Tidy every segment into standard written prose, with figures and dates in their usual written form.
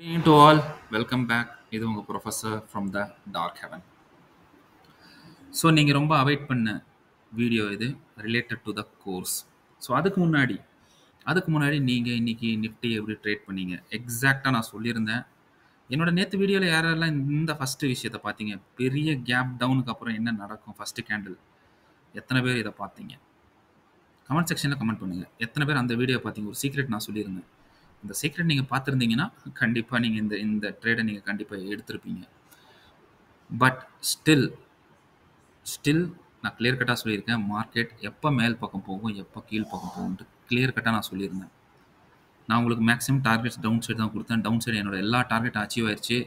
Good evening to all. Welcome back. இது உங்கள் professor from the dark heaven. So நீங்கள் ரொம்ப அவாய்ட் பண்ண வீடியோ இது related to the course. So அதுக்கு முன்னாடி நீங்கள் இன்னைக்கு நிஃப்டி எப்படி ட்ரேட் பண்ணீங்க எக்ஸாக்டாக நான் சொல்லியிருந்தேன். என்னோட நேற்று வீடியோவில் யாரெல்லாம் இந்த ஃபஸ்ட்டு விஷயத்தை பார்த்தீங்க, பெரிய கேப் டவுனுக்கு அப்புறம் என்ன நடக்கும் ஃபஸ்ட்டு கேண்டில், எத்தனை பேர் இதை பார்த்தீங்க? கமெண்ட் செக்ஷனில் கமெண்ட் பண்ணுங்கள். எத்தனை பேர் அந்த வீடியோ பார்த்தீங்க? ஒரு சீக்ரெட் நான் சொல்லியிருந்தேன். இந்த சீக்ரெட் நீங்கள் பார்த்துருந்தீங்கன்னா கண்டிப்பாக நீங்கள் இந்த ட்ரேடை நீங்கள் கண்டிப்பாக எடுத்திருப்பீங்க. பட் ஸ்டில் நான் கிளியர் கட்டாக சொல்லியிருக்கேன், மார்க்கெட் எப்போ மேல் பக்கம் போகும் எப்போ கீழ் பக்கம் போகும்ட்டு கிளியர் கட்டாக நான் சொல்லியிருந்தேன். நான் உங்களுக்கு மேக்ஸிமம் டார்கெட்ஸ் டவுன் சைடு தான் கொடுத்தேன். டவுன் சைடு என்னோட எல்லா டார்கெட் அச்சீவ் ஆயிடுச்சு.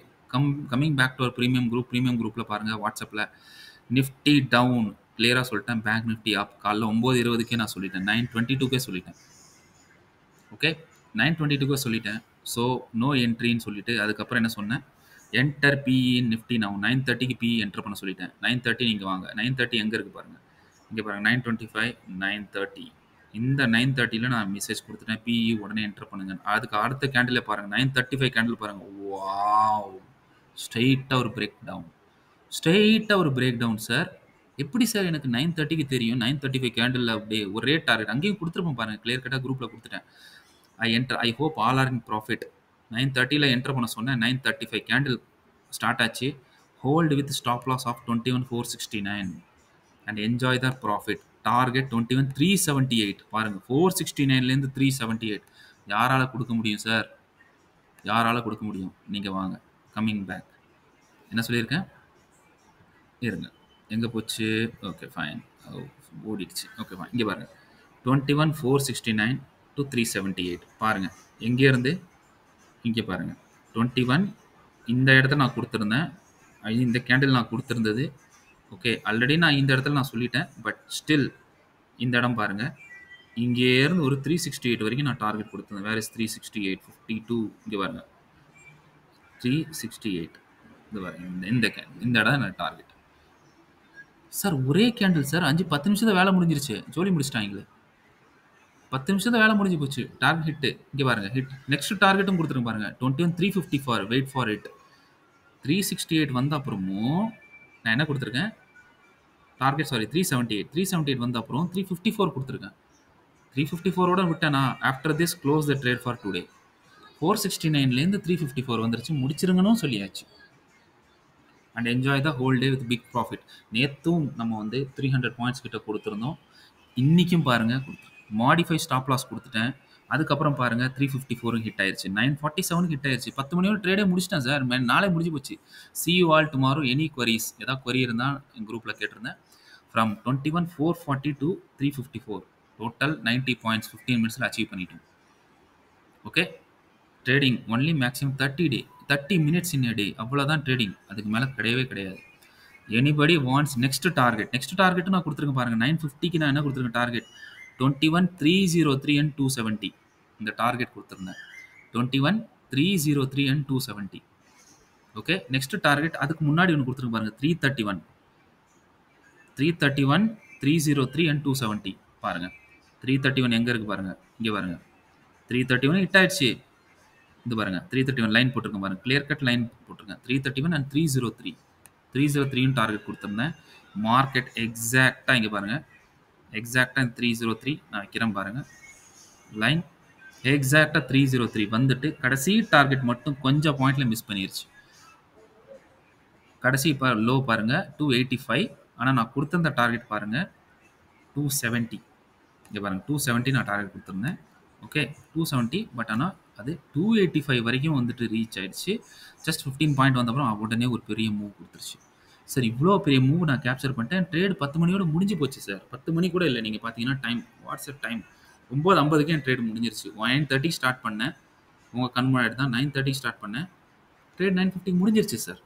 கம்மிங் பேக் டு ஒரு ப்ரீமியம் குரூப்பில் பாருங்கள், வாட்ஸ்அப்பில் நிஃப்டி டவுன் கிளியராக சொல்லிட்டேன். பேங்க் நிஃப்டி அப் காலைல 9:20 நான் சொல்லிட்டேன். 9:22 சொல்லிட்டேன். ஓகே, 9:22 சொல்லிட்டேன். ஸோ நோ என்ட்ரின்னு சொல்லிட்டு அதுக்கப்புறம் என்ன சொன்னேன், என்டர் பிஇ நிஃப்டி நான் 9:30 பிஇ என்டர் பண்ண சொல்லிட்டேன். 9:30 நீங்கள் வாங்க. 9:30 எங்கே இருக்குது பாருங்கள், இங்கே பாருங்கள் 9:25 9:30. இந்த 9:30 நான் மெசேஜ் கொடுத்துட்டேன், பிஇ உடனே என்டர் பண்ணுங்க. அதுக்கு அடுத்த கேண்டிலே பாருங்கள், 9:35 கேண்டில் பாருங்கள். வாவ், ஸ்ட்ரெயிட்டாக ஒரு பிரேக் டவுன் சார். எப்படி சார் எனக்கு 9:30 தெரியும்? 9:35 கேண்டில் அப்படியே ஒரே டார்கெட் அங்கேயும் கொடுத்துருப்பேன் பாருங்கள், கிளியர் கட்டாக குரூப்பில் கொடுத்துட்டேன். I hope all are in profit. 9:30 enter பண்ண சொன்னேன். 9:35 கேண்டில் ஸ்டார்ட் ஆச்சு. Hold with stop loss of 21,469 and enjoy the profit. Target 21,378. பாருங்கள், 469லேருந்து 378 யாரால் கொடுக்க முடியும் சார்? யாரால் கொடுக்க முடியும்? நீங்கள் வாங்க. கம்மிங் பேக் என்ன சொல்லியிருக்கேன் இருங்க, எங்கே போச்சு? ஓகே ஃபைன், ஓடிடுச்சு. ஓகே ஃபைன், இங்கே பாருங்கள் 21,469 to 378. பாருங்கள், எங்கேருந்து இங்கே பாருங்கள் 21 இந்த இடத்துல நான் கொடுத்துருந்தேன். இந்த கேண்டில் நான் கொடுத்துருந்தது. ஓகே, ஆல்ரெடி நான் இந்த இடத்துல நான் சொல்லிட்டேன். பட் ஸ்டில் இந்த இடம் பாருங்கள், இங்கேருந்து ஒரு 368 வரைக்கும் நான் டார்கெட் கொடுத்துருந்தேன். Where is 368 52. இங்கே பாருங்கள் 368. இது பாருங்கள், இந்த இடம் நான் டார்கெட் சார். ஒரே கேண்டில் சார், 5-10 நிமிஷத்தில் வேலை முடிஞ்சிருச்சு. ஜோலி முடிச்சிட்டாங்களே, 10 நிமிஷத்தில் வேலை முடிஞ்சு போச்சு. Target hit. இங்கே பாருங்கள், ஹிட். நெக்ஸ்ட் டார்கெட்டும் கொடுத்துருங்க பாருங்கள், 21,354. Wait for it. 368 வந்த அப்புறமும் நான் என்ன கொடுத்துருக்கேன், டார்கெட் 378 வந்த அப்புறம் 354 கொடுத்துருக்கேன். 354ஓட விட்டேனா, after this close the trade for today. 469லேருந்து 354 வந்துருச்சு, முடிச்சிருங்கன்னு சொல்லியாச்சு. And enjoy the whole day with big profit. நேற்றும் நம்ம 300 பாயிண்ட்ஸ் கிட்ட கொடுத்துருந்தோம். இன்றைக்கும் பாருங்கள், மாடிஃபை ஸ்டாப் லாஸ் கொடுத்துட்டேன். அதுக்கப்புறம் பாருங்கள் 354 ஹிட் ஆயிடுச்சு. 947 ஹிட் ஆயிடுச்சு. 10 மணியோட ட்ரேடே முடிச்சிட்டேன் சார். நாளே முடிஞ்சு போச்சு. see you all tomorrow. Any queries, ஏதாவது query இருந்தால் என் குரூப்பில் கேட்டிருந்தேன். ஃப்ரம் 21,440 to 354 டோட்டல் 90 பாயிண்ட்ஸ் 15 மினிட்ஸில் அச்சீவ் பண்ணிட்டோம். Okay, trading only maximum 30 minutes in a day. அவ்வளோதான் ட்ரேடிங், அதுக்கு மேலே கிடையவே. எனிபடி வாண்ட்ஸ் நெக்ஸ்ட் டார்கெட்டும் நான் கொடுத்துருக்கேன் பாருங்கள். 950க்கு நான் என்ன கொடுத்துருக்கேன் டார்கெட், 21,303 and 270. இந்த டார்கெட் கொடுத்துருந்தேன் 21,303 and 270. ஓகே, நெக்ஸ்ட் டார்கெட் அதுக்கு முன்னாடி ஒன்று கொடுத்துருக்கேன் பாருங்கள், 331 303 and 270. பாருங்கள் 331 எங்கே இருக்குது பாருங்கள், இங்கே பாருங்கள் 331 ஹிட் ஆயிடுச்சு. இது பாருங்கள் 331 லைன் போட்டிருக்கேன் பாருங்கள், கிளியர் கட் லைன் போட்டிருக்கேன். 331 and 303 டார்கெட் கொடுத்துருந்தேன். மார்க்கெட் எக்ஸாக்டாக இங்கே பாருங்கள், எக்ஸாக்டாக 303 நான் வைக்கிறேன் பாருங்கள். லைன் எக்ஸாக்டாக 303 வந்துட்டு கடைசி டார்கெட் மட்டும் கொஞ்சம் பாயிண்ட்ல மிஸ் பண்ணிருச்சு. கடைசி லோ பாருங்கள் 285. ஆனால் நான் கொடுத்துருந்த டார்கெட் பாருங்கள் 270. இங்கே பாருங்கள் 270 நான் டார்கெட் கொடுத்துருந்தேன். ஓகே 270, பட் ஆனால் அது 285 வரைக்கும் வந்துட்டு ரீச் ஆயிடுச்சு. ஜஸ்ட் 15 பாயிண்ட் வந்தப்பறம் உடனே ஒரு பெரிய மூவ் கொடுத்துருச்சு. சார் இவ்வளோ பெரிய மூவ் நான் கேப்சர் பண்ணிட்டேன். ட்ரேட் 10 மணியோட முடிஞ்சு போச்சு சார். 10 மணி கூட இல்லை, நீங்கள் பார்த்தீங்கன்னா டைம், வாட்ஸ்அப் டைம் 9:50 என் ட்ரேட் முடிஞ்சிருச்சு. 9:30 ஸ்டார்ட் பண்ணேன், உங்கள் கண் முன்னாடி தான் 9:30 ஸ்டார்ட் பண்ணேன். ட்ரேட் 9:50 முடிஞ்சிருச்சு சார்.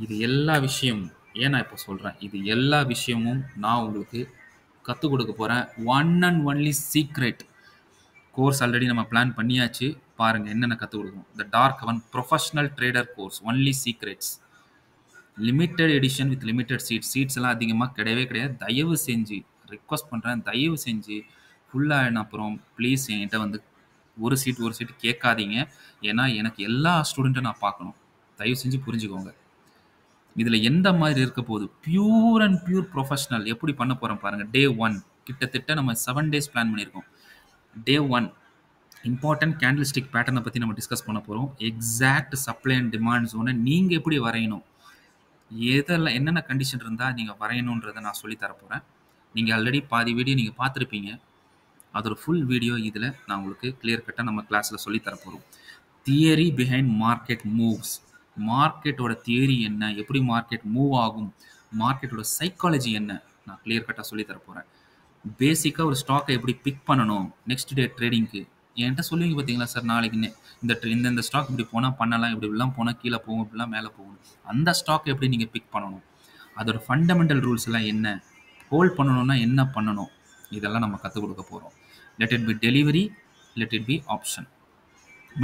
இது எல்லா விஷயமும் ஏன் நான் இப்போ சொல்கிறேன், இது எல்லா விஷயமும் நான் உங்களுக்கு கற்றுக் கொடுக்க போகிறேன். One and only secret course already நம்ம பிளான் பண்ணியாச்சு. பாருங்கள் என்னென்ன கற்றுக் கொடுக்கணும். The dark heaven professional trader course, only secrets, limited edition with limited seats எல்லாம் அதிகமாக கிடையாது. தயவு செஞ்சு ரிக்வஸ்ட் பண்ணுறேன், தயவு செஞ்சு ஃபுல்லாக அப்புறம் ப்ளீஸ் என்கிட்ட ஒரு சீட் கேட்காதீங்க. ஏன்னா, எனக்கு எல்லா ஸ்டூடண்ட்ட நான் பார்க்கணும். தயவு செஞ்சு புரிஞ்சுக்கோங்க. இதுல எந்த மாதிரி இருக்க போகுது? பியூர் அண்ட் பியூர் புரொஃபஷனல் எப்படி பண்ண போறோம் பாருங்க. டே 1 கிட்டத்தட்ட நம்ம 7 டேஸ் பிளான் பண்ணியிருக்கோம். டே 1 இம்பார்ட்டன்ட் கேண்டில்ஸ்டிக் பேட்டர்ன பத்தி நம்ம டிஸ்கஸ் பண்ண போறோம். எக்ஸாக்ட் சப்ளை அண்ட் டிமாண்ட் ஜோன நீங்க எப்படி வரையணும்? எதெல்லாம் என்னென்ன கண்டிஷன் இருந்தா நீங்க வரையணும்ன்றத நான் சொல்லி தர போறேன். நீங்க ஆல்ரெடி பாதி வீடியோ நீங்க பார்த்திருப்பீங்க. அதோட ஃபுல் வீடியோ இதுல நான் உங்களுக்கு கிளியர் கட்டா நம்ம கிளாஸ்ல சொல்லி தர போறோம். Theory behind market moves. மார்க்கெட்டோட தியரி என்ன? எப்படி மார்க்கெட் மூவ் ஆகும்? மார்க்கெட்டோட சைக்காலஜி என்ன? நான் கிளியர் கட்டா சொல்லி தர போறேன். பேசிக்கா ஒரு ஸ்டாக்கை எப்படி பிக் பண்ணணும் நெக்ஸ்ட் டே ட்ரேடிங்க்கு. என்கிட்ட சொல்லுவீங்க பார்த்தீங்களா சார், நாளைக்கு இந்த ஸ்டாக் இப்படி போனால் பண்ணலாம், இப்படிலாம் போனால் கீழே போகும், இப்படிலாம் மேலே போகும். அந்த ஸ்டாக் எப்படி நீங்கள் பிக் பண்ணணும், அதோட ஃபண்டமெண்டல் ரூல்ஸ் எல்லாம் என்ன, ஹோல்ட் பண்ணணும்னா என்ன பண்ணணும், இதெல்லாம் நம்ம கற்றுக் கொடுக்க போகிறோம். Let it be delivery, let it be option.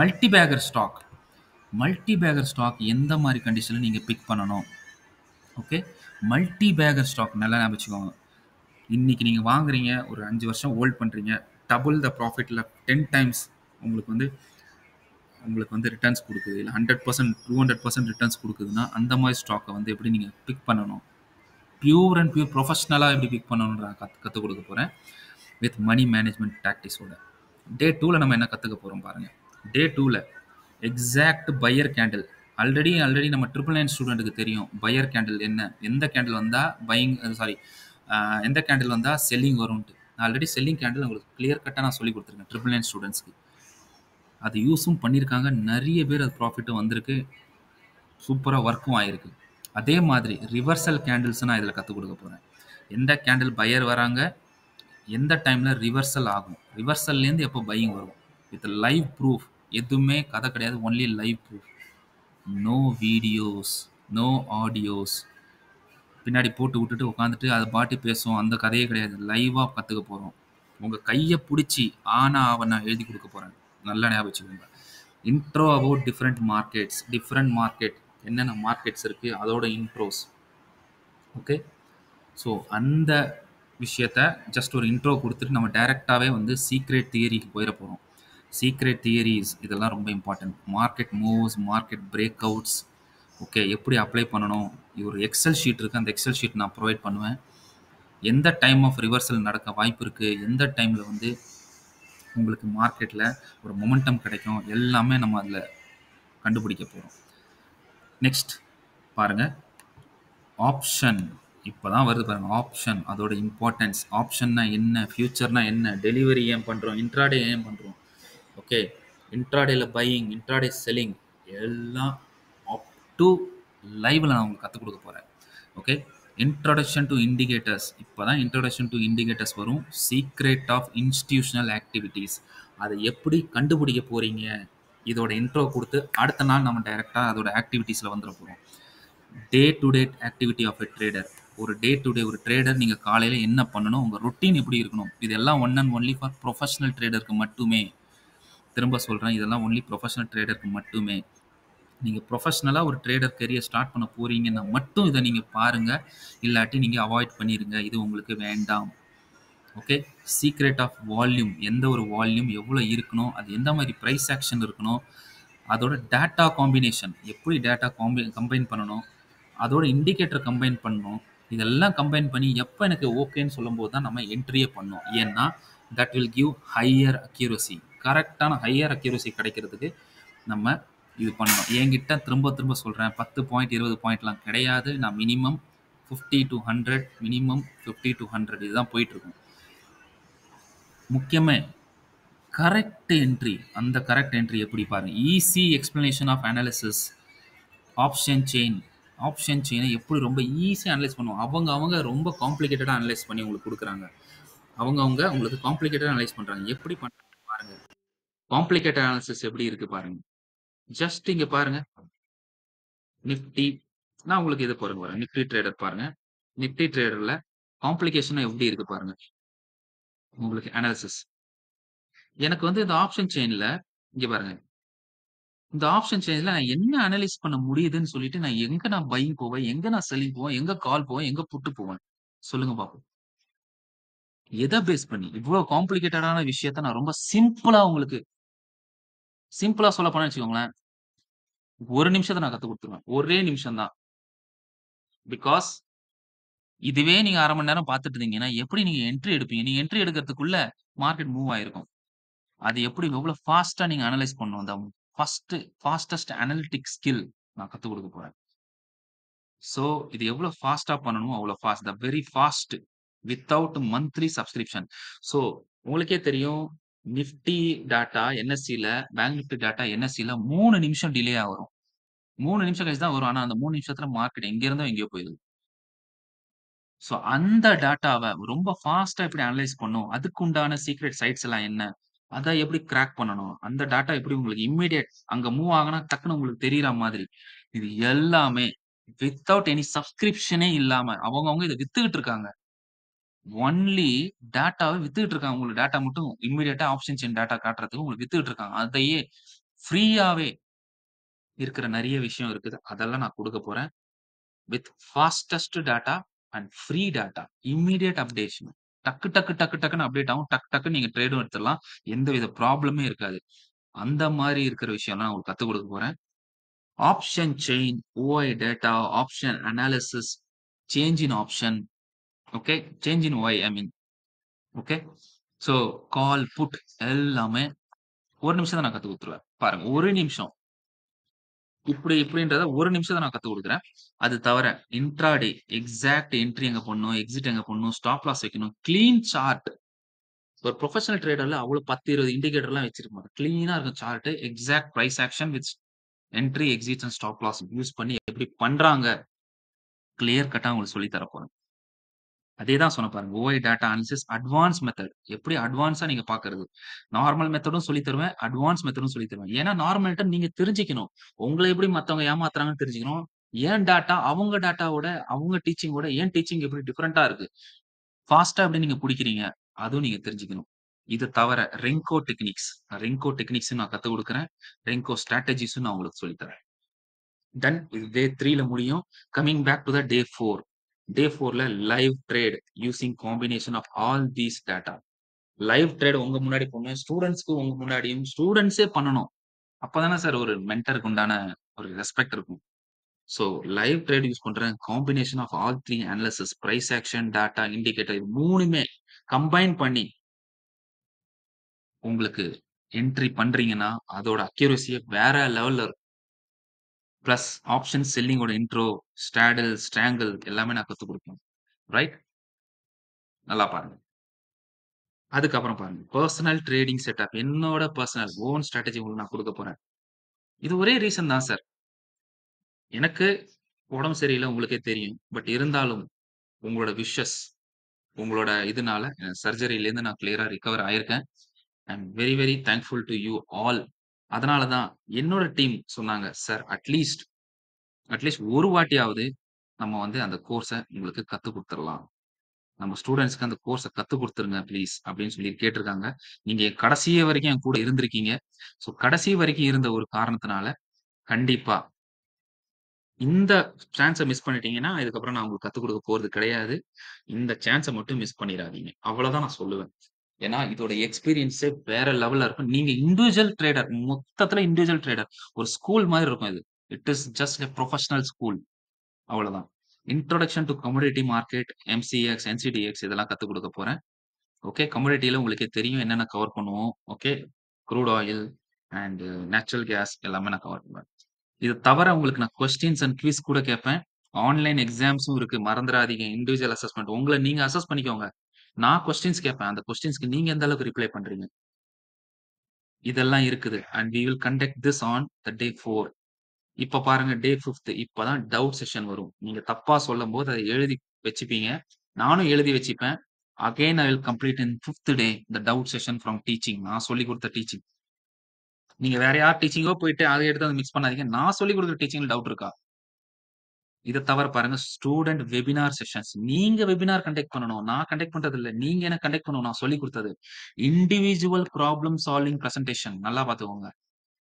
Multibagger stock எந்த மாதிரி கண்டிஷனில் நீங்கள் பிக் பண்ணணும்? ஓகே, மல்டிபேகர் ஸ்டாக் நல்லா ஞாபகம் வச்சுக்கோங்க. இன்னைக்கு நீங்கள் வாங்குறீங்க, ஒரு 5 வருஷம் ஹோல்ட் பண்ணுறீங்க, டபுள் த ப்ராஃபிட்டில் 10 டைம்ஸ் உங்களுக்கு வந்து ரிட்டர்ன்ஸ் கொடுக்குது, இல்லை 100% 200% ரிட்டர்ன்ஸ் கொடுக்குதுன்னா அந்த மாதிரி ஸ்டாக்கை வந்து எப்படி நீங்கள் பிக் பண்ணணும், பியூர் அண்ட் பியூர் ப்ரொஃபஷ்னலாக எப்படி பிக் பண்ணணுன்ற கற்றுக் கொடுக்க போகிறேன் வித் மணி மேனேஜ்மெண்ட் டாக்டிக்ஸோட. டே 2ல் நம்ம என்ன கற்றுக்க போகிறோம் பாருங்கள். டே 2ல் எக்ஸாக்ட் பையர் கேண்டில். ஆல்ரெடி நம்ம 999 ஸ்டூடெண்ட்டுக்கு தெரியும் பையர் கேண்டில் என்ன, எந்த கேண்டில் வந்தால் பையிங், சாரி எந்த கேண்டில் வந்தால் செல்லிங் வரும்ன்ட்டு. நான் ஆல்ரெடி செல்லிங் கேண்டில் உங்களுக்கு கிளியர் கட்டாக நான் சொல்லி கொடுத்துருக்கேன் 999 ஸ்டூடெண்ட்ஸ்க்கு. அது யூஸும் பண்ணியிருக்காங்க, நிறைய பேர் அது ப்ராஃபிட்டும் வந்திருக்கு, சூப்பராக ஒர்க்கும் ஆயிருக்கு. அதே மாதிரி ரிவர்சல் கேண்டில்ஸ் நான் இதில் கற்றுக் கொடுக்க போகிறேன். எந்த கேண்டில் பையர் வராங்க, எந்த டைமில் ரிவர்சல் ஆகும், ரிவர்சல்லேருந்து எப்போ பையிங் வரும், வித் லைவ் ப்ரூஃப். எதுவுமே கதை கிடையாது, only live proof. No videos, no audios பின்னாடி போட்டு விட்டுட்டு உட்காந்துட்டு அதை பாட்டி பேசும், அந்த கதையே கிடையாது. லைவாக கற்றுக்க போகிறோம். உங்கள் கையை பிடிச்சி ஆனா நான் எழுதி கொடுக்க போகிறேன். நல்லா ஞாபகம் வச்சுக்கோங்க. இன்ட்ரோ அபவுட் டிஃப்ரெண்ட் மார்க்கெட் என்னென்ன மார்க்கெட்ஸ் இருக்குது, அதோட இன்ட்ரோஸ். ஓகே, ஸோ அந்த விஷயத்த ஜஸ்ட் ஒரு இன்ட்ரோ கொடுத்துட்டு நம்ம டைரெக்டாகவே வந்து சீக்ரெட் தியரிக்கு போயிட போகிறோம். சீக்ரெட் தியரிஸ் இதெல்லாம் ரொம்ப important. Market moves, market break outs, okay, எப்படி அப்ளை பண்ணணும். ஒரு எக்ஸல் ஷீட் இருக்குது, அந்த எக்ஸல் ஷீட் நான் ப்ரொவைட் பண்ணுவேன். எந்த டைம் ஆஃப் ரிவர்சல் நடக்க வாய்ப்பு இருக்குது, எந்த டைமில் வந்து உங்களுக்கு மார்க்கெட்டில் ஒரு மொமெண்டம் கிடைக்கும், எல்லாமே நம்ம அதில் கண்டுபிடிக்க போகிறோம். நெக்ஸ்ட் பாருங்கள், ஆப்ஷன். இப்போ தான் வருது பாருங்கள் ஆப்ஷன், அதோட இம்பார்ட்டன்ஸ். ஆப்ஷன்னா என்ன, ஃபியூச்சர்னா என்ன, டெலிவரி ஏன் பண்ணுறோம், இன்ட்ராடே ஏன் பண்ணுறோம். ஓகே, இன்ட்ராடேல பையிங், இன்ட்ராடே செல்லிங் எல்லாம் அப் டு லைவில் நான் உங்களுக்கு கற்றுக் கொடுக்க போகிறேன். Okay, introduction to indicators. இப்போ தான் இன்ட்ரோடக்ஷன் டு இண்டிகேட்டர்ஸ் வரும். சீக்ரெட் ஆஃப் இன்ஸ்டிடியூஷனல் ஆக்டிவிட்டீஸ், அதை எப்படி கண்டுபிடிக்க போகிறீங்க, இதோட இன்ட்ரோ கொடுத்து அடுத்த நாள் நம்ம டைரெக்டாக அதோட ஆக்டிவிட்டீஸில் வந்துட போகிறோம். Day to day activity of a trader. ஒரு டே டு டே ஒரு ட்ரேடர் நீங்கள் காலையில் என்ன பண்ணணும், உங்கள் ரொட்டீன் எப்படி இருக்கணும், இதெல்லாம் one and only for professional ட்ரேடருக்கு மட்டுமே. திரும்ப சொல்கிறேன், இதெல்லாம் ஒன்லி ப்ரொஃபஷனல் ட்ரேடருக்கு மட்டுமே. நீங்கள் ப்ரொஃபஷ்னலாக ஒரு ட்ரேடர் கரியர் ஸ்டார்ட் பண்ண போகிறீங்கன்னா மட்டும் இதை நீங்கள் பாருங்கள், இல்லாட்டி நீங்கள் அவாய்ட் பண்ணிடுங்க, இது உங்களுக்கு வேண்டாம். Okay, secret of volume. எந்த ஒரு வால்யூம் எவ்வளோ இருக்கணும், அது எந்த மாதிரி ப்ரைஸ் ஆக்ஷன் இருக்கணும், அதோட டேட்டா காம்பினேஷன், எப்படி டேட்டா கம்பைன் பண்ணணும், அதோட இண்டிகேட்டர் கம்பைன் பண்ணணும். இதெல்லாம் கம்பைன் பண்ணி எப்போ எனக்கு ஓகேன்னு சொல்லும்போது தான் நம்ம என்ட்ரியே பண்ணோம். ஏன்னா that will give higher accuracy. கரெக்டான ஹையர் அக்யூரசி கிடைக்கிறதுக்கு நம்ம இது பண்ணணும். என்கிட்ட திரும்ப சொல்கிறேன், 10 பாயிண்ட் 20 பாயிண்ட்லாம் கிடையாது. நான் மினிமம் 50 to 100, மினிமம் 50 to 100 இதுதான் போயிட்டுருக்கும். முக்கியமே கரெக்ட் என்ட்ரி. அந்த கரெக்ட் என்ட்ரி எப்படி பாருங்க. Easy explanation of analysis. Option செயினை எப்படி ரொம்ப ஈஸியாக அனலைஸ் பண்ணுவோம். அவங்க ரொம்ப காம்ப்ளிகேட்டடாக அனலைஸ் பண்ணி உங்களுக்கு கொடுக்குறாங்க. அவங்க உங்களுக்கு காம்ப்ளிகேட்டடாக அனலைஸ் பண்ணுறாங்க. எப்படி பண்ணுறாங்க பாருங்க. காம்ப்ளிகேட்டட் அனாலிசிஸ் எப்படி இருக்கு பாருங்க. ஜஸ்ட் இங்க பாருங்க, நிஃப்டி. நான் உங்களுக்கு இது பாருங்க, நிஃப்டி ட்ரேடர் பாருங்க. நிஃப்டி ட்ரேடர்ல காம்ப்ளிகேஷன் எப்படி இருக்கு பாருங்க. உங்களுக்கு அனாலிசிஸ். எனக்கு வந்து இந்த ஆப்ஷன் செயின்ல இங்க பாருங்க, இந்த ஆப்ஷன் செயின்ல நான் என்ன அனலைஸ் பண்ண முடியுதுன்னு சொல்லிட்டு நான் எங்க பையிங் போவேன், எங்க நான் செல்லிங் போவேன், எங்க கால் போவேன், எங்க புட்டு போவேன், சொல்லுங்க பாப்போம். எதை பேஸ் பண்ணி இவ்வளவு காம்ப்ளிகேட்டடான விஷயத்த நான் ரொம்ப சிம்பிளா உங்களுக்கு சிம்பிளா சொல்லப் போனேன்னு வச்சுக்கோங்களேன், 1 நிமிஷத்துல நான் கத்துக் குடுத்துருவேன். ஒரே நிமிஷம் தான். பிகாஸ் இதுவே நீங்க 1/2 மணி நேரம் பார்த்துட்டு இருந்தீங்கன்னா, எப்படி நீங்க என்ட்ரி எடுப்பீங்க? நீங்க என்ட்ரி எடுக்கிறதுக்குள்ள மார்க்கெட் மூவ் ஆயிருக்கும். அது எப்படி எவ்வளோ ஃபாஸ்ட்டா நீங்க அனலைஸ் பண்ணணும். அந்த ஃபாஸ்டஸ்ட் அனலிட்டிக் ஸ்கில் நான் கத்துக் குடுக்கப் போறேன். சோ, இது எவ்வளோ ஃபாஸ்ட்டா பண்ணணுமோ, அவ்வளோ fast. Very fast without monthly subscription. So, உங்களுக்கே தெரியும். நிஃப்டி டாட்டா என்எஸ்சில பேங்க் நிஃப்டி டாட்டா என்எஸ்சில 3 நிமிஷம் டிலேயா வரும். 3 நிமிஷம் கழிச்சு தான் வரும். ஆனா, அந்த 3 நிமிஷத்துல மார்க்கெட் எங்க இருந்தோ எங்கேயோ போயிருது. சோ, அந்த டாட்டாவ ரொம்ப ஃபாஸ்ட்டா எப்படி அனலைஸ் பண்ணும்? அதுக்கு உண்டான சீக்ரெட் சைட்ஸ் எல்லாம் என்ன? அத எப்படி கிராக் பண்ணணும்? அந்த டாட்டா எப்படி உங்களுக்கு இம்மீடியேட் அங்க மூவ் ஆகுனா டக்குனு உங்களுக்கு தெரியிற மாதிரி. இது எல்லாமே வித்தவுட் எனி சப்ஸ்கிரிப்ஷனே இல்லாம அவங்கவங்க இத வித்துக்கிட்டு இருக்காங்க. ஒன்லி டாட்டாவ வித்துக்கிட்டு இருக்காங்க. உங்களுக்கு டாட்டா மட்டும் இம்மீடியேட்டா ஆப்ஷன் செயின் டாட்டா காட்டுறதுக்கு உங்களுக்கு வித்துக்கிட்டு இருக்காங்க. அதையே ஃப்ரீயாவே இருக்கிற நெறைய விஷயம் இருக்குது. அதெல்லாம் நான் குடுக்கப் போறேன். With fastest tata and free tata. Immediate updation. டக்குன்னு அப்டேட் ஆகும். டக்குன்னு நீங்க ட்ரேடும் எடுத்துடலாம். எந்தவித ப்ராப்ளமே இருக்காது. அந்த மாரி இருக்கிற விஷயம்லாம் நான் உங்களுக்கு கத்துக் குடுக்கப் போறேன். Option chain, OI data, option analysis, change in option, okay. Change in OI I mean. Okay. So, call, put எல்லாமே 1 நிமிஷத்துல நான் கத்துக் குடுத்துருவேன். பாருங்க 1 நிமிஷம். இப்படின்றத 1 நிமிஷத்துல நான் கத்துக் குடுக்குறேன். அது தவிர இன்ட்ராடே எக்ஸாக்ட் என்ட்ரி எங்க போடணும், எக்ஸிட் எங்க போடணும், ஸ்டாப் லாஸ் வைக்கணும், கிளீன் சார்ட். ஒரு புரொஃபஷனல் ட்ரேடர்ல அவ்வளவு 10, 20 இண்டிகேட்டர்லாம் வச்சிருக்க மாட்டாங்க. கிளீனா இருக்கும் chart. Exact price action with entry, exit and stop loss use பண்ணி எப்படி பண்றாங்க? கிளியர் கட்டா உங்களுக்கு சொல்லி தரப் போறேன். அதே தான் சொன்னேன் பாருங்க. OI data analysis advance method. எப்படி அட்வான்ஸா நீங்க பார்க்கிறது. நார்மல் மெத்தடும் சொல்லித் தருவேன். அட்வான்ஸ் மெத்தடும் சொல்லித் தருவேன். ஏன்னா நார்மல் மெத்தட் நீங்க தெரிஞ்சுக்கணும். உங்கள எப்படி மத்தவங்க ஏமாத்துறாங்கன்னு தெரிஞ்சுக்கணும். என் டாட்டா அவங்க டாட்டாவோட, அவங்க டீச்சிங்கோட என் டீச்சிங் எப்படி டிஃபரெண்ட்டா இருக்கு. ஃபாஸ்ட்டா எப்படி நீங்க புடிக்கிறீங்க. அதுவும் நீங்க தெரிஞ்சுக்கணும். இது தவிர ரென்கோ டெக்னிக்ஸ் நான் கத்துக் குடுக்குறேன். ரென்கோ ஸ்ட்ராட்டஜிஸும் நான் உங்களுக்கு சொல்லித் தரேன். டன் இது டே 3ல முடியும். Coming back to the day 4. Day 4ல live trade using combination of all these data. Live trade உங்க முன்னாடி பண்ணுவேன். ஸ்டூடண்ட்ஸ்க்கு உங்க முன்னாடியும் ஸ்டூடண்ட்ஸே பண்ணணும். அப்பதானே சார் ஒரு மென்டாருக்கு உண்டான ஒரு ரெஸ்பெக்ட் இருக்கும். சோ லைவ் ட்ரேட் யூஸ் பண்றேன். Combination of all 3 analysis, price action, data, indicator இது 3மே கம்பைன் பண்ணி உங்களுக்கு என்ட்ரி பண்றீங்கன்னா, அதோட அக்யூரசியே வேற லெவல்ல இருக்கும். பிளஸ் ஆப்ஷன் செல்லிங்கோட இன்ட்ரோ, ஸ்ட்ராடல், ஸ்ட்ராங்கிள் எல்லாமே நான் கத்துக் குடுப்பேன். ரைட்? நல்லா பாருங்க. அதுக்கப்புறம் பாருங்க. Personal trading setup. என்னோட பெர்சனல் ஓன் ஸ்ட்ராட்டஜி உங்களுக்கு நான் குடுக்கப் போறேன். இது ஒரே ரீசன் தான் சார். எனக்கு உடம்பு சரியில்ல உங்களுக்கே தெரியும். பட் இருந்தாலும் உங்களோட விஷஸ், உங்களோட இதுனால சர்ஜரிலேருந்து நான் கிளியரா ரிகவர் ஆயிருக்கேன். I am very, very thankful to you all. அதனால தான் என்னோட டீம் சொன்னாங்க, "சார் அட்லீஸ்ட் ஒரு வாட்டியாவது நம்ம வந்து அந்த கோர்ஸ உங்களுக்கு கத்துக் குடுத்துறலாம். நம்ம ஸ்டூடண்ட்ஸ்க்கு அந்த கோர்ஸ கத்துக் குடுத்துருங்க ப்ளீஸ்" அப்படின்னு சொல்லி கேட்டிருக்காங்க. நீங்க கடைசி வரைக்கும் என் கூட இருந்திருக்கீங்க. ஸோ கடைசி வரைக்கும் இருந்த ஒரு காரணத்தினால, கண்டிப்பா இந்த சான்ஸ மிஸ் பண்ணிட்டீங்கன்னா, இதுக்கப்புறம் நான் உங்களுக்கு கத்துக் குடுக்க போறது கிடையாது. இந்த சான்ஸ மட்டும் மிஸ் பண்ணிறாதீங்க. அவ்வளவுதான் நான் சொல்லுவேன். ஏன்னா, இதோட எக்ஸ்பீரியன்ஸே வேற லெவல்ல இருக்கும். நீங்க இண்டிவிஜுவல் ட்ரேடர் மொத்தத்துல இண்டிவிஜுவல் ட்ரேடர். ஒரு ஸ்கூல் மாரி இருக்கும் இது. It is just a professional school. அவ்வளதான். Introduction to commodity market, MCX, NCDX இதெல்லாம் கத்துக் குடுக்கப் போறேன். ஓகே. கமோடிட்டில உங்களுக்கே தெரியும் என்னென்ன கவர் பண்ணுவோம். Okay. Crude oil and natural gas எல்லாமே நான் கவர் பண்ணுவேன். இது தவிர உங்களுக்கு நான் கொஸ்டின்ஸ் அண்ட் குவிஸ் கூட கேட்பேன். ஆன்லைன் எக்ஸாம்ஸும் இருக்கு. மறந்துறாதீங்க. Individual assessment. உங்கள நீங்க அசஸ் பண்ணிக்கோங்க. நான் கொஸ்டின்ஸ் கேட்பேன். அந்த கொஸ்டின்ஸ்க்கு நீங்க எந்த அளவுக்கு ரிப்ளை பண்றீங்க? இதெல்லாம் இருக்குது. And we will conduct this on the day 4. இப்ப பாருங்க டே 5த் இப்பதான் டவுட் செஷன் வரும். நீங்க தப்பா சொல்லும்போது அத எழுதி வச்சுப்பீங்க. நானும் எழுதி வச்சுப்பேன். Again I will complete in fifth day the doubt session from teaching. நான் சொல்லிக் குடுத்த டீச்சிங். நீங்க வேற யார் டீச்சிங்கோ போயிட்டு அத எடுத்து வந்து மிக்ஸ் பண்ணாதீங்க. நான் சொல்லிக் குடுக்குற டீச்சிங்ல டவுட் இருக்கா? இத தவிர பாருங்க ஸ்டூடண்ட் வெபினார் செஷன்ஸ். நீங்க வெபினார் கண்டக்ட் பண்ணணும். நான் கண்டக்ட் பண்றது இல்ல. நீங்க எனக்கு கண்டக்ட் பண்ணணும். நான் சொல்லிக் குடுத்தது. Individual problem solving presentation. நல்லா பார்த்துக்கோங்க.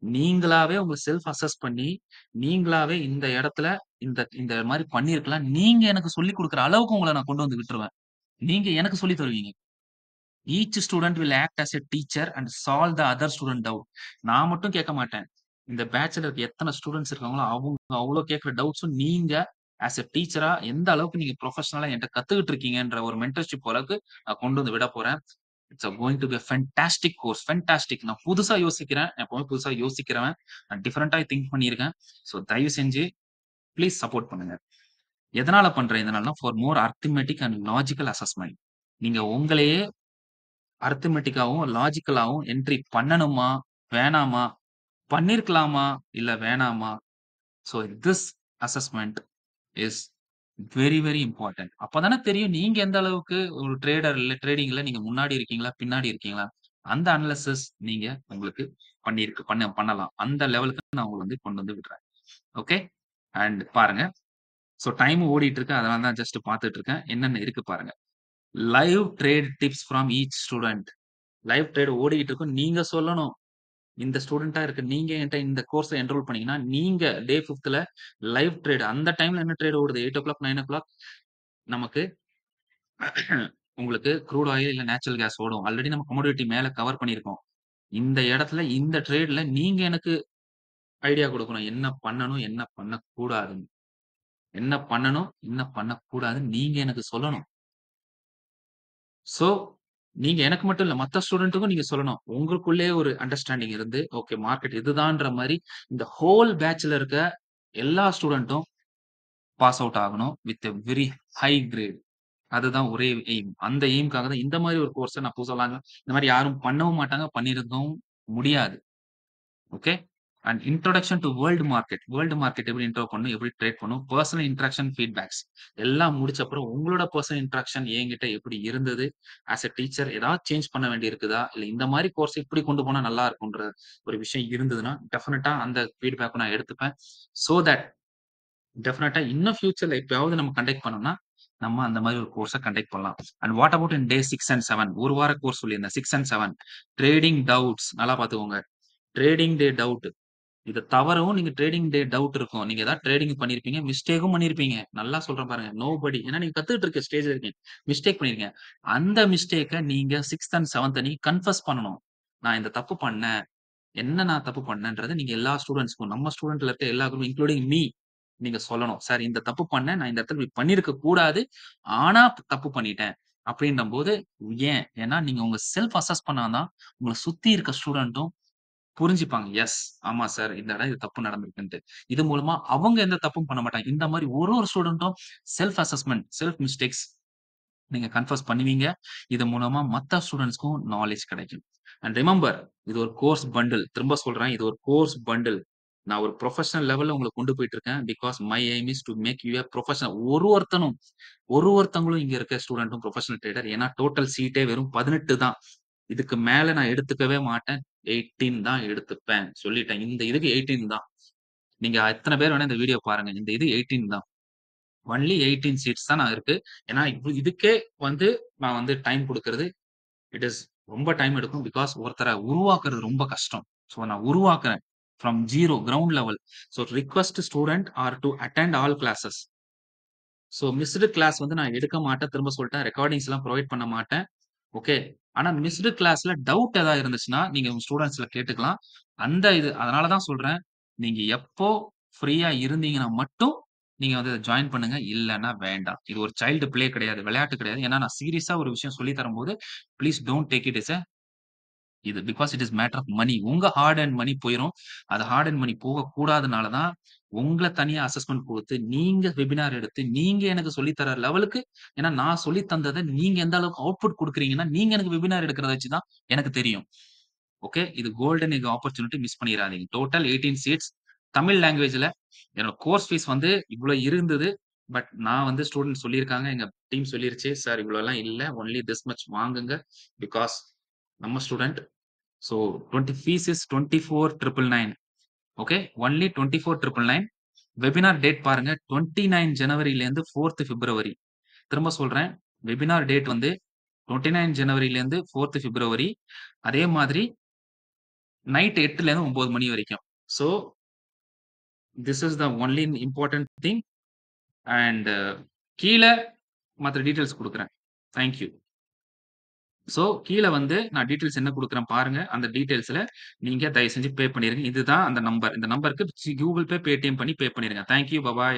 நீங்களாவே உங்கள செல்ஃப் அசஸ் பண்ணி, நீங்களாவே இந்த இடத்துல இந்த இந்த மாரி பண்ணியிருக்கலாம். நீங்க எனக்கு சொல்லிக் குடுக்குற அளவுக்கு உங்கள நான் கொண்டு வந்து விட்டுருவேன். நீங்க எனக்கு சொல்லி தருவீங்க. Each student will act as a teacher and solve the other student doubt. நான் மட்டும் கேட்க மாட்டேன். இந்த பேட்ச்ல இருக்க எத்தன ஸ்டூடண்ட்ஸ் இருக்காங்களோ, அவங்க அவ்ளோ கேட்கிற டவுட்ஸும் நீங்க ஆஸ் எ டீச்சரா எந்த அளவுக்கு நீங்க புரொஃபஷனலா என்ட்ட கத்துக்கிட்டு இருக்கீங்கன்ற ஒரு மென்டர்ஷிப் அளவுக்கு நான் கொண்டு வந்து விட போறேன். It's going to be a fantastic course. Fantastic. நான் புதுசா யோசிக்கிறேன். எப்பவுமே புதுசா யோசிக்கிறவன். நான் டிஃபரெண்ட்டா திங்க் பண்ணியிருக்கேன். ஸோ தயவு செஞ்சு ப்ளீஸ் சப்போர்ட் பண்ணுங்க. எதனால பண்றேன் இதனாலனா, for more arithmetic and logical assessment. நீங்க உங்களையே அரித்மெடிக்காவும், லாஜிக்கலாவும் என்ட்ரி பண்ணணுமா? வேணாமா? பண்ணியிருக்கலாமா? இல்ல வேணாமா? So this assessment is very, very important. அப்ப தானே தெரியும் நீங்க எந்த அளவுக்கு ஒரு ட்ரேடிங்ல நீங்க முன்னாடி இருக்கீங்களா? பின்னாடி இருக்கீங்களா? அந்த அனாலிசிஸ் நீங்க உங்களுக்கு பண்ணலாம். அந்த லெவலுக்கு நான் உங்கள வந்து கொண்டு வந்து விடுறேன். ஓகே. அண்ட் பாருங்க. ஸோ டைம் ஓடிட்டு இருக்கு. அதனால தான் ஜஸ்ட் பார்த்துட்டு இருக்கேன். என்னென்ன இருக்கு பாருங்க. Live trade tips from each student. Live trade ஓடிக்கிட்டு இருக்கும். நீங்க சொல்லணும். இந்த ஸ்டூடெண்ட்டா இருக்கு. நீங்க என்ட்ட இந்த கோர்ஸ்ல என்ரோல் பண்ணீங்கன்னா, நீங்க டே 5த்ல லைவ் ட்ரேட் அந்த டைம்ல என்ன ட்ரேட் ஓடுது? 8:00 9:00 நமக்கு உங்களுக்கு க்ரூட் ஆயில் இல்ல நேச்சுரல் கேஸ் ஓடும். ஆல்ரெடி நம்ம கமோடிட்டி மேல கவர் பண்ணியிருக்கோம். இந்த இடத்துல இந்த ட்ரேட்ல நீங்க எனக்கு ஐடியா குடுக்கணும். என்ன பண்ணணும்? என்ன பண்ணக்கூடாதுன்னு. என்ன பண்ணணும்? என்ன பண்ணக்கூடாதுன்னு நீங்க எனக்கு சொல்லணும். சோ, நீங்க எனக்கு மட்டும் இல்ல, மத்த ஸ்டூடண்ட்டுக்கும் நீங்க சொல்லணும். உங்களுக்குள்ளயே ஒரு அண்டர்ஸ்டாண்டிங் இருந்து, ஓகே மார்க்கெட் இதுதான்ற மாரி, இந்த ஹோல் பேட்ச்ல இருக்க எல்லா ஸ்டூடண்ட்டும் பாஸ் அவுட் ஆகணும் with a very high grade. அதுதான் ஒரே எய்ம். அந்த எய்ம்க்காக தான் இந்த மாரி ஒரு கோர்ஸ நான் புதுசா இந்த மாரி யாரும் பண்ணவும் மாட்டாங்க, பண்ணியிருக்கவும் முடியாது. Okay. And introduction to world market. World market எப்படி இன்ட்ரோ பண்ணணும்? எப்படி ட்ரேட் பண்ணணும்? பெர்சனல் இன்டராக்ஷன் ஃபீட்பேக்ஸ் எல்லாம் முடிச்ச அப்புறம் உங்களோட பெர்சனல் இன்டராக்ஷன் என்கிட்ட எப்படி இருந்தது? ஆஸ் எ டீச்சர் ஏதாவது சேஞ்ச் பண்ண வேண்டி இருக்குதா? இல்ல இந்த மாரி கோர்ஸ் இப்படி கொண்டு போனா நல்லா இருக்கும்ன்ற ஒரு விஷயம் இருந்ததுன்னா, டெஃபினட்டா அந்த ஃபீட்பேக்க நான் எடுத்துப்பேன். சோ தட் டெஃபினட்டா இன்னும் ஃபியூச்சர்ல எப்பயாவது நம்ம கண்டக்ட் பண்ணோம்னா, நம்ம அந்த மாரி ஒரு கோர்ஸ கண்டக்ட் பண்ணலாம். And what about in day 6 and 7 ஒரு வார கோர்ஸ் சொல்லியிருந்தேன். 6 அண்ட் 7 ட்ரேடிங் டவுட்ஸ் நல்லா பார்த்துக்கோங்க. ட்ரேடிங் டே டவுட். இத தவறவும் நீங்க ட்ரேடிங் டே டவுட் இருக்கும். நீங்க ஏதாவது ட்ரேடிங் பண்ணியிருப்பீங்க. மிஸ்டேக்கும் பண்ணியிருப்பீங்க. நல்லா சொல்றேன் பாருங்க. நோபடி. ஏன்னா நீங்க கத்துக்கிட்டு இருக்க ஸ்டேஜ்ல இருக்கீங்க. மிஸ்டேக் பண்ணியிருக்கீங்க. அந்த மிஸ்டேக்க நீங்க 6த் அண்ட் 7த் நீங்க கன்ஃபஸ் பண்ணணும். நான் இந்த தப்பு பண்ணேன். என்ன நான் தப்பு பண்ணேன்றத நீங்க எல்லா ஸ்டூடண்ட்ஸ்க்கும் நம்ம ஸ்டூடண்ட்ல இருக்க எல்லாருக்கும் இன்க்ளூடிங் மீ நீங்க சொல்லணும். சார் இந்த தப்பு பண்ணேன். நான் இந்த இடத்துல இப்படி பண்ணியிருக்க கூடாது. ஆனா தப்பு பண்ணிட்டேன். அப்படின்னும்போது ஏன்? ஏன்னா நீங்க உங்க செல்ஃப் அசஸ் பண்ணா தான் உங்கள சுத்தி இருக்க ஸ்டூடண்ட்டும் புரிஞ்சுப்பாங்க. எஸ். ஆமா சார். இந்த இடம் இது தப்பு நடந்திருக்குன்ட்டு. இது மூலமா அவங்க எந்த தப்பும் பண்ண மாட்டாங்க. இந்த மாரி ஒரு ஸ்டூடண்ட்டும் செல்ஃப் அசஸ்மென்ட், செல்ஃப் மிஸ்டேக்ஸ் நீங்க கன்ஃபஸ் பண்ணுவீங்க. இது மூலமா மத்த ஸ்டூடண்ட்ஸ்க்கும் நாலேட்ஜ் கிடைக்கும். அண்ட் ரிமெம்பர் இது ஒரு கோர்ஸ் பண்டில். திரும்ப சொல்றேன். இது ஒரு கோர்ஸ் பண்டில். நான் ஒரு புரொஃபஷனல் லெவல்ல உங்கள கொண்டு போயிட்டு இருக்கேன். Because my aim is to make you a professional. ஒருத்தங்களும் இங்க இருக்க ஸ்டூடண்ட்டும் புரொஃபஷனல் ட்ரேடர். ஏன்னா டோட்டல் சீட்டே வெறும் 18 தான். இதுக்கு மேல நான் எடுத்துக்கவே மாட்டேன். 18 தான் எடுத்துப்பேன். சொல்லிட்டேன். இந்த இதுக்கு 18 தான். நீங்க எத்தன பேர் வேணா இந்த வீடியோ பாருங்க. இந்த இது 18 தான். ஒன்லி 18 சீட்ஸ் தான் நான் இருக்கு. ஏன்னா இதுக்கே வந்து நான் வந்து டைம் குடுக்குறது, இட் இஸ் ரொம்ப டைம் எடுக்கும். பிகாஸ் ஒருத்தர உருவாக்குறது ரொம்ப கஷ்டம். சோ நான் உருவாக்குறேன். From 0 ground level. So request student are to attend all classes. So missed class வந்து நான் எடுக்க மாட்டேன். திரும்ப சொல்ட்டேன். ரெக்கார்டிங்ஸ்லாம் புரொவைட் பண்ண மாட்டேன். ஓகே. ஆனா மிஸ்டு கிளாஸ்ல டவுட் ஏதாவது இருந்துச்சுன்னா, நீங்க உங்க ஸ்டூடண்ட்ஸ்ல கேட்டுக்கலாம். அந்த இது அதனால தான் சொல்றேன். நீங்க எப்போ ஃப்ரீயா இருந்தீங்கன்னா மட்டும் நீங்க வந்து ஜாயின் பண்ணுங்க. இல்லன்னா வேண்டாம். இது ஒரு சைல்டு பிளே கிடையாது. விளையாட்டு கிடையாது. ஏன்னா நான் சீரியஸா ஒரு விஷயம் சொல்லி தரும்போது, please don't take it as a இது because it is matter of money. உங்க ஹார்ட் அண்ட் மனி போயிரும். அது ஹார்ட் அண்ட் மனி போகக்கூடாதனால தான், உங்கள தனியா அசஸ்மென்ட் குடுத்து, நீங்க வெபினார் எடுத்து, நீங்க எனக்கு சொல்லி தர லெவலுக்கு ஏன்னா நான் சொல்லி தந்தத நீங்க எந்த அளவுக்கு அவுட்புட் குடுக்குறீங்கன்னா, நீங்க எனக்கு வெபினார் எடுக்கிறத வச்சு தான் எனக்கு தெரியும். ஓகே. இது கோல்டன் எக் ஆப்பர்ச்சுனிட்டி மிஸ் பண்ணிறாதீங்க. டோட்டல் 18 சீட்ஸ் தமிழ் லாங்குவேஜ்ல என்னோட கோர்ஸ் ஃபீஸ் வந்து இவ்ளோ இருந்தது. பட் நான் வந்து ஸ்டூடண்ட்ஸ் சொல்லியிருக்காங்க. எங்க டீம் சொல்லிருச்சு. சார் இவ்ளோலாம் இல்ல. ஒன்லி திஸ் மச் வாங்குங்க. பிகாஸ் நம்ம student. So 20 fees is 24,999. Okay. Only 24,999. Webinar date பாருங்க 29 ஜனவரிலேருந்து 4த் பிப்ரவரி. திரும்ப சொல்றேன். வெபினார் டேட் வந்து 29 ஜனவரிலேருந்து 4த் பிப்ரவரி. அதே மாதிரி நைட் 8லேருந்து 9 மணி வரைக்கும். So this is the only important thing. And கீழ மத்த டீட்டெயில்ஸ் குடுக்குறேன். Thank you. ஸோ, கீழ வந்து நான் டீட்டெயில்ஸ் என்ன குடுக்குறேன் பாருங்க. அந்த டீட்டெயில்ஸ்ல நீங்க தயவு செஞ்சு பே பண்ணிருங்க. இதுதான் அந்த நம்பர். இந்த நம்பருக்கு Google Pay, Paytm பண்ணி பே பண்ணிருங்க. Thank you. பபாய்.